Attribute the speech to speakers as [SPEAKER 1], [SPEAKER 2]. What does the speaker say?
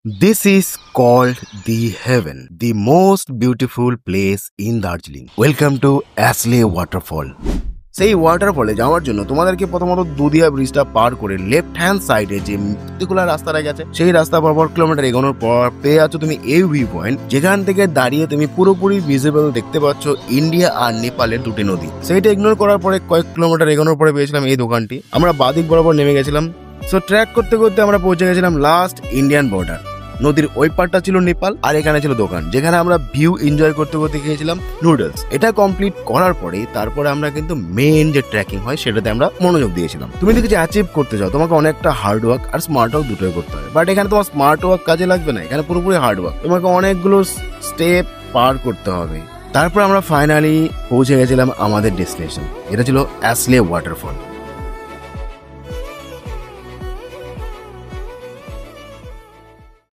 [SPEAKER 1] This is called the Heaven, the most beautiful place in Darjeeling. Welcome to Ashley Waterfall. সেই ওয়াটারফলে যাওয়ার জন্য তোমাদেরকে প্রথমত দুধিয়া ব্রিজটা পার করে লেফট হ্যান্ড সাইডে যে পার্টিকুলার রাস্তাটা গেছে সেই রাস্তা বরাবর কিলোমিটার এগোনোর পর পেয়ে আছো তুমি এই ভিউ পয়েন্ট, যেখান থেকে দাঁড়িয়ে তুমি পুরোপুরি ভিজিবল দেখতে পাচ্ছ ইন্ডিয়া আর নেপালের দুটি নদী। সেইটা ইগনোর করার পরে কয়েক কিলোমিটার এগোনোর পরে পেয়েছিলাম এই দোকানটি। আমরা বাদিক বরাবর নেমে গেছিলাম। সো ট্র্যাক করতে করতে আমরা পৌঁছে গেছিলাম লাস্ট ইন্ডিয়ান বর্ডার। নদীর ওই পারটা ছিল নেপাল আর এখানে ছিল দোকান, যেখানে আমরা ভিউ এনজয় করতে করতে খেয়েছিলাম নুডলস। এটা কমপ্লিট করার পরে তারপরে আমরা কিন্তু মেন যে ট্রেকিং হয় সেটাতে আমরা মনোযোগ দিয়েছিলাম। তুমি যদি কিছু অ্যাচিভ করতে চাও তোমাকে অনেকটা হার্ড ওয়ার্ক আর স্মার্ট ওয়ার্ক দুটোই করতে হবে, বাট এখানে তোমার স্মার্ট ওয়ার্ক কাজে লাগবে না, এখানে পুরোপুরি হার্ড ওয়ার্ক। তোমাকে অনেকগুলো স্টেপ পার করতে হবে। তারপর আমরা ফাইনালি পৌঁছে গেছিলাম আমাদের ডেস্টিনেশন, এটা ছিল অ্যাশলে ওয়াটারফল।